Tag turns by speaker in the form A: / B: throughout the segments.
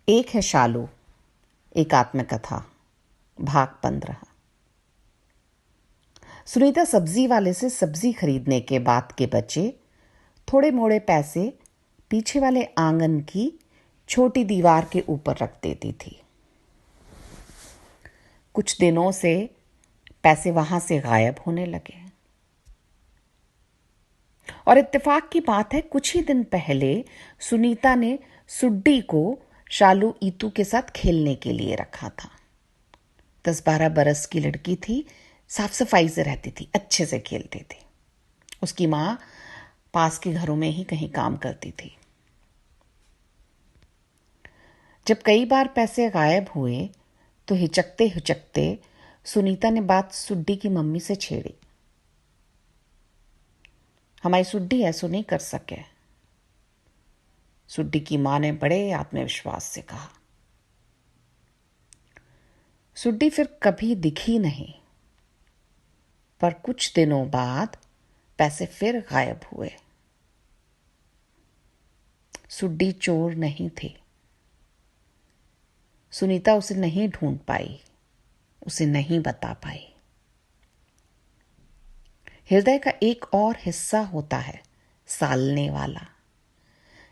A: एक है शालू, एक आत्मकथा, भाग 15। सुनीता सब्जी वाले से सब्जी खरीदने के बाद के बचे थोड़े मोड़े पैसे पीछे वाले आंगन की छोटी दीवार के ऊपर रख देती थी। कुछ दिनों से पैसे वहां से गायब होने लगे और इत्तेफाक की बात है, कुछ ही दिन पहले सुनीता ने सुड्डी को शालू ईतू के साथ खेलने के लिए रखा था। 10-12 बरस की लड़की थी, साफ सफाई से रहती थी, अच्छे से खेलती थी। उसकी माँ पास के घरों में ही कहीं काम करती थी। जब कई बार पैसे गायब हुए तो हिचकते हिचकते सुनीता ने बात सुड्डी की मम्मी से छेड़ी। हमारी सुड्डी ऐसा नहीं कर सके। सुड्डी की माँ ने बड़े आत्मविश्वास से कहा। सुड्डी फिर कभी दिखी नहीं, पर कुछ दिनों बाद पैसे फिर गायब हुए। सुड्डी चोर नहीं थी। सुनीता उसे नहीं ढूंढ पाई, उसे नहीं बता पाई। हृदय का एक और हिस्सा होता है सालने वाला,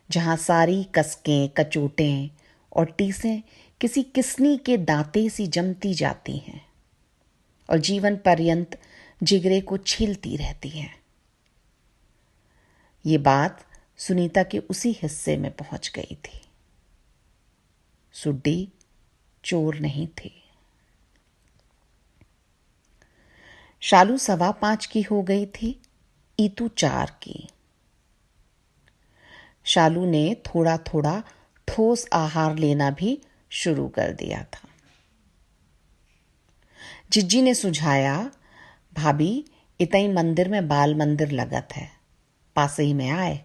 A: जहां सारी कसकें, कचोटें और टीसें किसी किस्नी के दांते सी जमती जाती हैं और जीवन पर्यंत जिगरे को छीलती रहती हैं। ये बात सुनीता के उसी हिस्से में पहुंच गई थी। सुड्डी चोर नहीं थी। शालू 5:15 की हो गई थी, ईतू 4 की। शालू ने थोड़ा थोड़ा ठोस आहार लेना भी शुरू कर दिया था। जिज्जी ने सुझाया, भाभी इतई मंदिर में बाल मंदिर लगत है, पास ही में आए,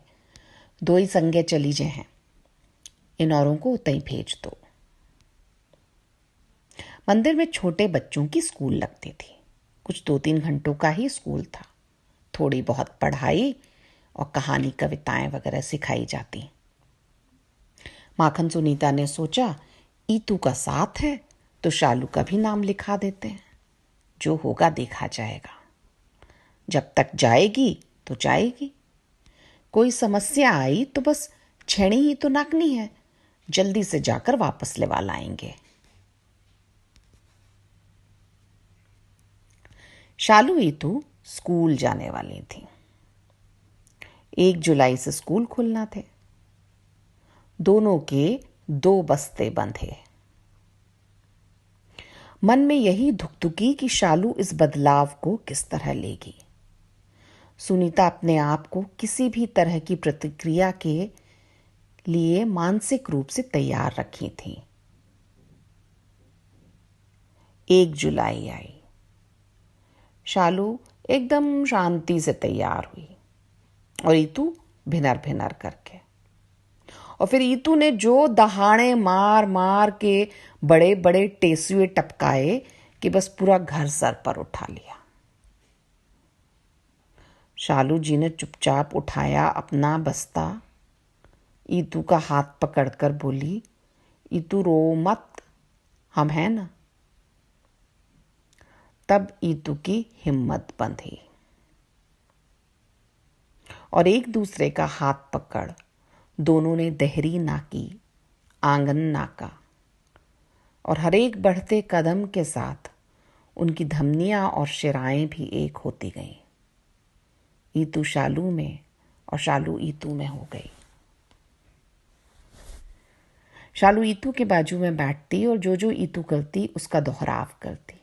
A: 2 ही संगे चली जे हैं, इन औरों को उतई भेज दो। मंदिर में छोटे बच्चों की स्कूल लगती थी। कुछ 2-3 घंटों का ही स्कूल था। थोड़ी बहुत पढ़ाई और कहानी कविताएं वगैरह सिखाई जाती। माखन सुनीता ने सोचा, ईतू का साथ है तो शालू का भी नाम लिखा देते हैं, जो होगा देखा जाएगा। जब तक जाएगी तो जाएगी, कोई समस्या आई तो बस छेड़ी ही तो नाकनी है, जल्दी से जाकर वापस लेवा लाएंगे। शालू ईतू स्कूल जाने वाली थी। 1 जुलाई से स्कूल खुलना थे। दोनों के 2 बस्ते बंधे। मन में यही धुकधुकी कि शालू इस बदलाव को किस तरह लेगी। सुनीता अपने आप को किसी भी तरह की प्रतिक्रिया के लिए मानसिक रूप से तैयार रखी थी। 1 जुलाई आई। शालू एकदम शांति से तैयार हुई और ईतू भिनर भिनर करके। और फिर ईतू ने जो दहाड़े मार मार के बड़े बड़े टेसुए टपकाए कि बस पूरा घर सर पर उठा लिया। शालू जी ने चुपचाप उठाया अपना बस्ता, ईतू का हाथ पकड़कर बोली, ईतू रो मत, हम हैं ना। तब ईतू की हिम्मत बंधी और एक दूसरे का हाथ पकड़ दोनों ने देहरी नाकी, आंगन नाका और हर एक बढ़ते कदम के साथ उनकी धमनियां और शिराएं भी एक होती गईं। ईतू शालू में और शालू ईतू में हो गई। शालू ईतू के बाजू में बैठती और जो जो ईतू करती उसका दोहराव करती।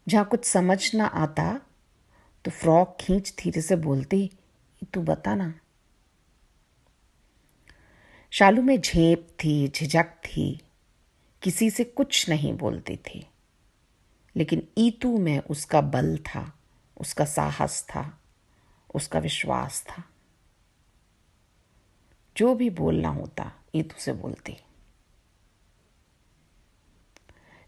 A: जहां कुछ समझ ना आता तो फ्रॉक खींच धीरे से बोलती, तू बता ना। शालू में झेप थी, झिझक थी, किसी से कुछ नहीं बोलती थी, लेकिन ईतू में उसका बल था, उसका साहस था, उसका विश्वास था। जो भी बोलना होता ईतू से बोलती।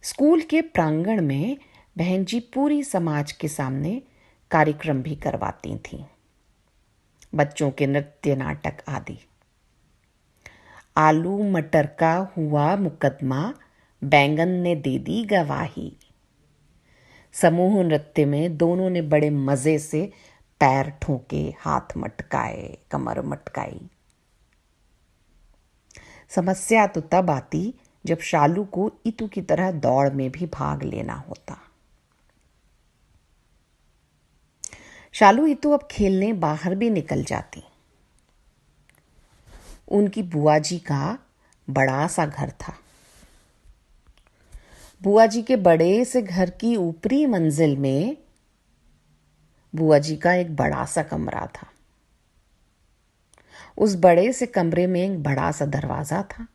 A: स्कूल के प्रांगण में बहन जी पूरी समाज के सामने कार्यक्रम भी करवाती थीं, बच्चों के नृत्य नाटक आदि। आलू मटर का हुआ मुकदमा, बैंगन ने दे दी गवाही। समूह नृत्य में दोनों ने बड़े मजे से पैर ठोके, हाथ मटकाए, कमर मटकाई। समस्या तो तब आती जब शालू को इतू की तरह दौड़ में भी भाग लेना होता। शालू इतू अब खेलने बाहर भी निकल जाती। उनकी बुआ जी का बड़ा सा घर था। बुआ जी के बड़े से घर की ऊपरी मंजिल में बुआ जी का एक बड़ा सा कमरा था। उस बड़े से कमरे में एक बड़ा सा दरवाजा था।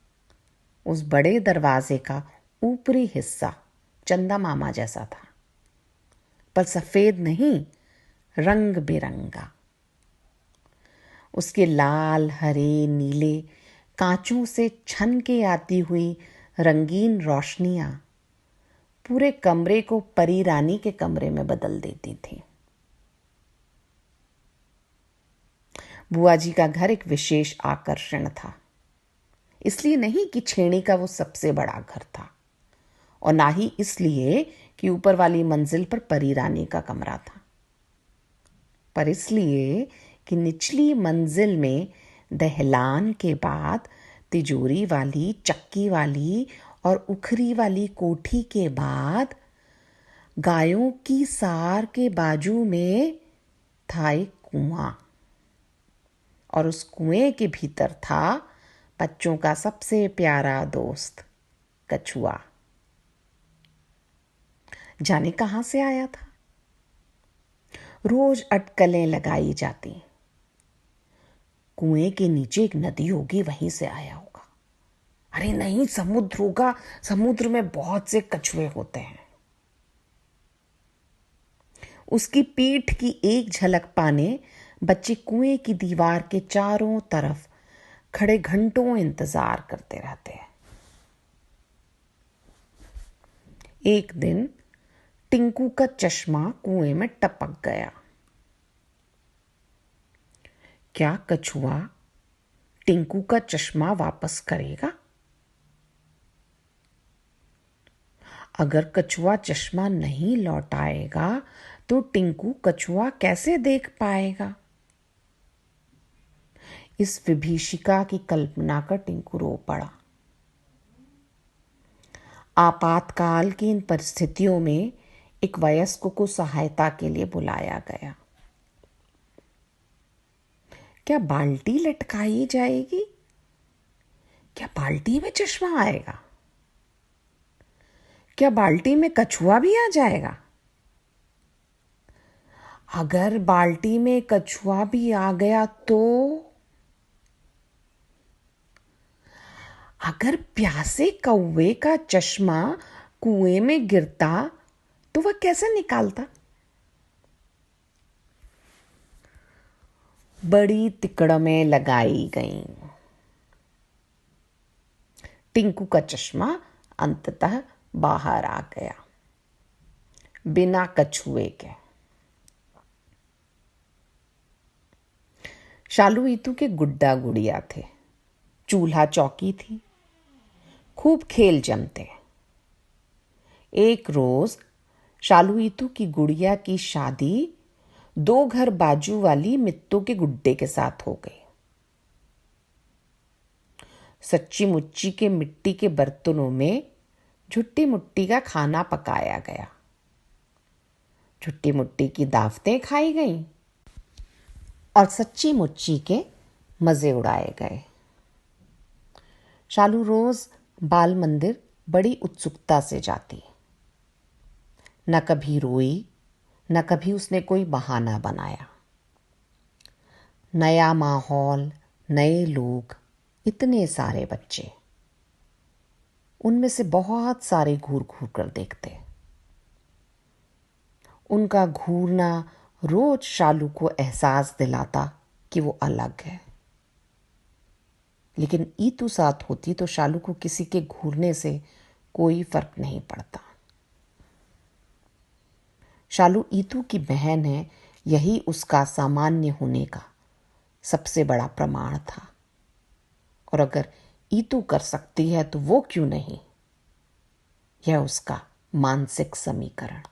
A: उस बड़े दरवाजे का ऊपरी हिस्सा चंदा मामा जैसा था, पर सफेद नहीं, रंग बिरंगा। उसके लाल, हरे, नीले कांचों से छन के आती हुई रंगीन रोशनियां पूरे कमरे को परी रानी के कमरे में बदल देती थी। बुआ जी का घर एक विशेष आकर्षण था। इसलिए नहीं कि छेड़ी का वो सबसे बड़ा घर था, और ना ही इसलिए कि ऊपर वाली मंजिल पर परी रानी का कमरा था, पर इसलिए कि निचली मंजिल में दहलान के बाद तिजोरी वाली, चक्की वाली और उखरी वाली कोठी के बाद गायों की सार के बाजू में था एक कुआं, और उस कुएं के भीतर था बच्चों का सबसे प्यारा दोस्त कछुआ। जाने कहां से आया था। रोज अटकलें लगाई जाती। कुएं के नीचे एक नदी होगी, वहीं से आया होगा। अरे नहीं, समुद्र होगा, समुद्र में बहुत से कछुए होते हैं। उसकी पीठ की एक झलक पाने बच्चे कुएं की दीवार के चारों तरफ खड़े घंटों इंतजार करते रहते हैं। एक दिन टिंकू का चश्मा कुएं में टपक गया। क्या कछुआ टिंकू का चश्मा वापस करेगा? अगर कछुआ चश्मा नहीं लौटाएगा तो टिंकू कछुआ कैसे देख पाएगा? इस विभीषिका की कल्पना कर टिंकू रो पड़ा। आपातकाल की इन परिस्थितियों में एक वयस्क को सहायता के लिए बुलाया गया। क्या बाल्टी लटकाई जाएगी? क्या बाल्टी में चश्मा आएगा? क्या बाल्टी में कछुआ भी आ जाएगा? अगर बाल्टी में कछुआ भी आ गया तो? अगर प्यासे कौवे का चश्मा कुएं में गिरता तो वह कैसे निकालता? बड़ी तिकड़में लगाई गईं। टिंकू का चश्मा अंततः बाहर आ गया, बिना कछुए के। शालू इतू के गुड्डा गुड़िया थे, चूल्हा चौकी थी, खूब खेल जमते। एक रोज शालू इतू की गुड़िया की शादी 2 घर बाजू वाली मित्तों के गुड्डे के साथ हो गई। सच्ची मुच्ची के मिट्टी के बर्तनों में झुट्टी मुट्टी का खाना पकाया गया। झुट्टी मुट्टी की दावतें खाई गईं और सच्ची मुच्ची के मजे उड़ाए गए। शालू रोज बाल मंदिर बड़ी उत्सुकता से जाती। न कभी रोई, न कभी उसने कोई बहाना बनाया। नया माहौल, नए लोग, इतने सारे बच्चे, उनमें से बहुत सारे घूर घूर कर देखते। उनका घूरना रोज शालू को एहसास दिलाता कि वो अलग है। लेकिन ईतू साथ होती तो शालू को किसी के घूरने से कोई फर्क नहीं पड़ता। शालू ईतू की बहन है, यही उसका सामान्य होने का सबसे बड़ा प्रमाण था। और अगर ईतू कर सकती है तो वो क्यों नहीं, यह उसका मानसिक समीकरण।